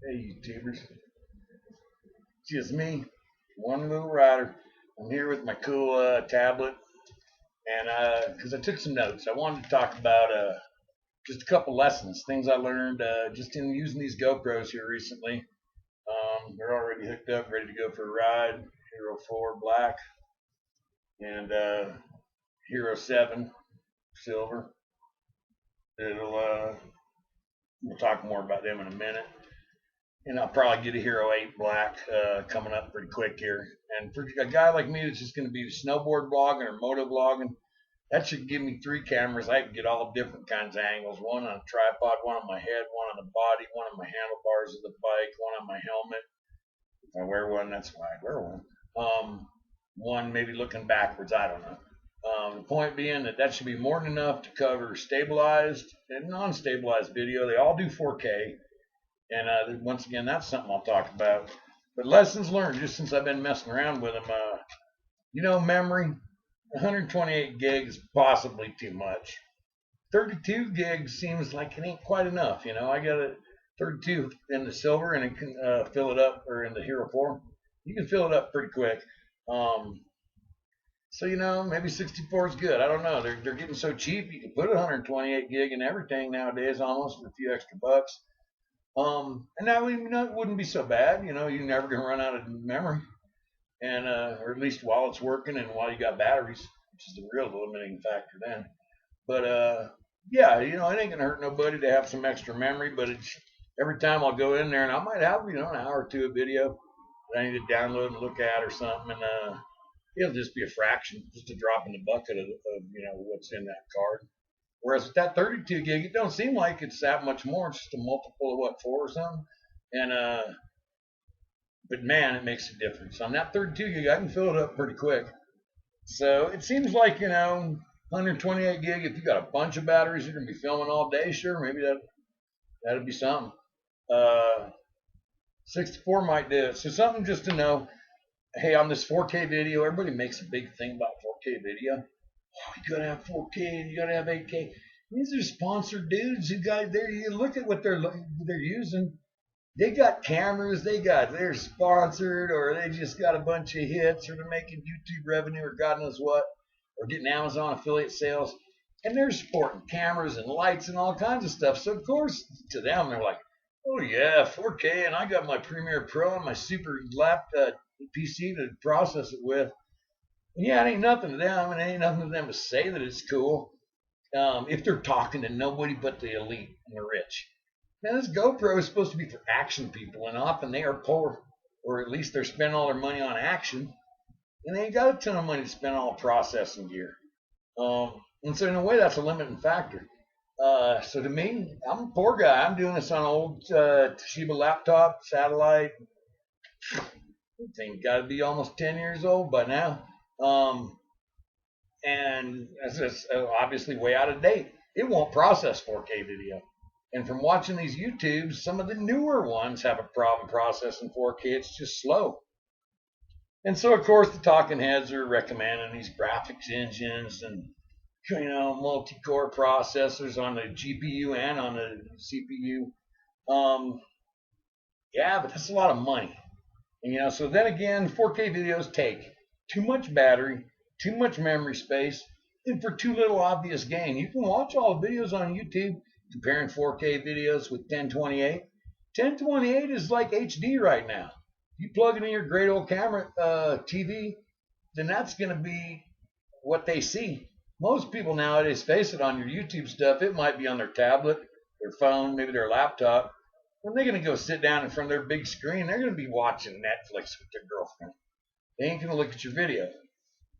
Hey YouTubers, it's just me, one little rider. I'm here with my cool tablet, and because I took some notes, I wanted to talk about just a couple lessons, things I learned just in using these GoPros here recently. They're already hooked up, ready to go for a ride. Hero 4 black and Hero 7 silver. We'll talk more about them in a minute. And I'll probably get a Hero 8 Black coming up pretty quick here. And for a guy like me that's just going to be snowboard vlogging or moto vlogging, that should give me three cameras. I can get all different kinds of angles. One on a tripod, one on my head, one on the body, one on my handlebars of the bike, one on my helmet. If I wear one, that's why I wear one. One maybe looking backwards. I don't know. The point being that should be more than enough to cover stabilized and non-stabilized video. They all do 4K. And once again, that's something I'll talk about. But lessons learned just since I've been messing around with them. Memory, 128 gigs, possibly too much. 32 gigs seems like it ain't quite enough. I got a 32 in the silver, and it can fill it up, or in the Hero 4. You can fill it up pretty quick. So maybe 64 is good. I don't know. They're getting so cheap. You can put 128 gig in everything nowadays, almost for a few extra bucks. And that wouldn't be so bad. You're never going to run out of memory, and or at least while it's working and while you got batteries, which is the real limiting factor then. But yeah, it ain't going to hurt nobody to have some extra memory. But every time I'll go in there, and I might have an hour or two of video that I need to download and look at or something, and it'll just be a fraction, just a drop in the bucket of what's in that card. Whereas with that 32 gig, it don't seem like it's that much more. It's just a multiple of 4 or something. And but man, it makes a difference. On that 32 gig, I can fill it up pretty quick. So it seems like 128 gig. If you got a bunch of batteries, you're gonna be filming all day. Sure, maybe that'd be something. 64 might do it. So something just to know. Hey, on this 4K video, everybody makes a big thing about 4K video. Oh, you gotta have 4K, you gotta have 8K. These are sponsored dudes who got there. You look at what they're using. They got cameras. They're sponsored, or they just got a bunch of hits, or they're making YouTube revenue, or God knows what, or getting Amazon affiliate sales, and they're sporting cameras and lights and all kinds of stuff. So of course, to them, they're like, oh yeah, 4K, and I got my Premiere Pro and my super laptop PC to process it with. Yeah, it ain't nothing to them, and it ain't nothing to them to say that it's cool if they're talking to nobody but the elite and the rich. Now, this GoPro is supposed to be for action people, and often they are poor, or at least they're spending all their money on action, and they ain't got a ton of money to spend on processing gear. And so in a way, that's a limiting factor. So to me, I'm a poor guy. I'm doing this on an old Toshiba laptop, satellite. The thing's got to be almost 10 years old by now. And it's obviously way out of date. It won't process 4K video. And from watching these YouTubes, some of the newer ones have a problem processing 4K. It's just slow. And so, of course, the talking heads are recommending these graphics engines and multi-core processors on the GPU and on the CPU. Yeah, but that's a lot of money. And, so then again, 4K videos take too much battery, too much memory space, and for too little obvious gain. You can watch all the videos on YouTube comparing 4K videos with 1028. 1028 is like HD right now. You plug it in your great old camera TV, then that's going to be what they see. Most people nowadays, face it, on your YouTube stuff, it might be on their tablet, their phone, maybe their laptop. When they're going to go sit down in front of their big screen, they're going to be watching Netflix with their girlfriend. They ain't going to look at your video.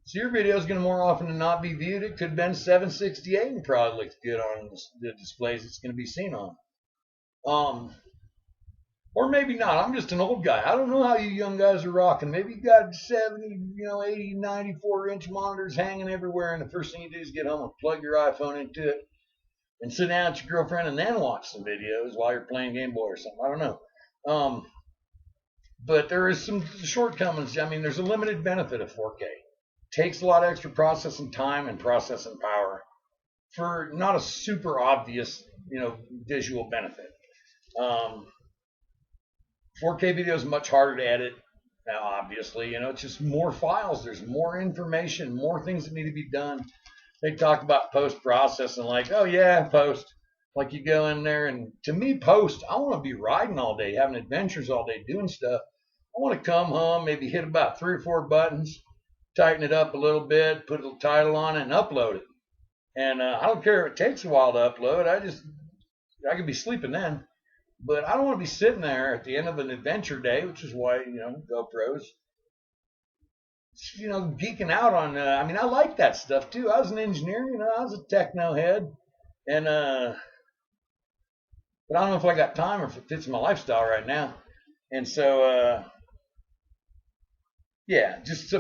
So your video is going to more often than not be viewed. It could have been 768 and probably looks good on the displays it's going to be seen on. Or maybe not. I'm just an old guy. I don't know how you young guys are rocking. Maybe you got 70, 80, 94-inch monitors hanging everywhere, and the first thing you do is get home and plug your iPhone into it and sit down with your girlfriend and then watch some videos while you're playing Game Boy or something. I don't know. But there is some shortcomings. I mean, there's a limited benefit of 4K. It takes a lot of extra processing time and processing power for not a super obvious, visual benefit. 4K video is much harder to edit. Now, obviously, it's just more files. There's more information, more things that need to be done. They talk about post processing, like, oh yeah, post. Like you go in there, and to me, post, I want to be riding all day, having adventures all day, doing stuff. I want to come home, maybe hit about 3 or 4 buttons, tighten it up a little bit, put a little title on it, and upload it. And I don't care if it takes a while to upload. I could be sleeping then, but I don't want to be sitting there at the end of an adventure day, which is why GoPros. Geeking out on. I mean, I like that stuff too. I was an engineer. I was a techno head, and but I don't know if I got time or if it fits my lifestyle right now. And so, yeah, just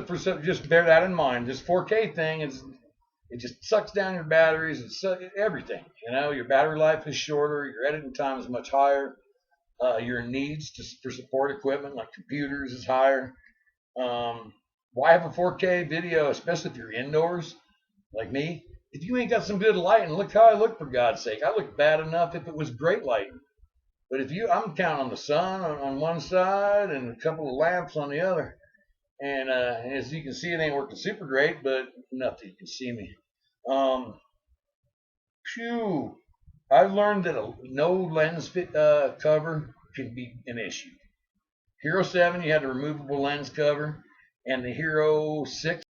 bear that in mind. This 4K thing it just sucks down your batteries. It's everything. Your battery life is shorter. Your editing time is much higher. Your needs for support equipment like computers is higher. Why have a 4K video, especially if you're indoors like me? If you ain't got some good lighting, look how I look, for God's sake. I look bad enough if it was great lighting. But I'm counting on the sun on one side and a couple of lamps on the other. And as you can see, it ain't working super great, but enough that you can see me. I've learned that no lens fit cover can be an issue. Hero 7, you had a removable lens cover, and the Hero 6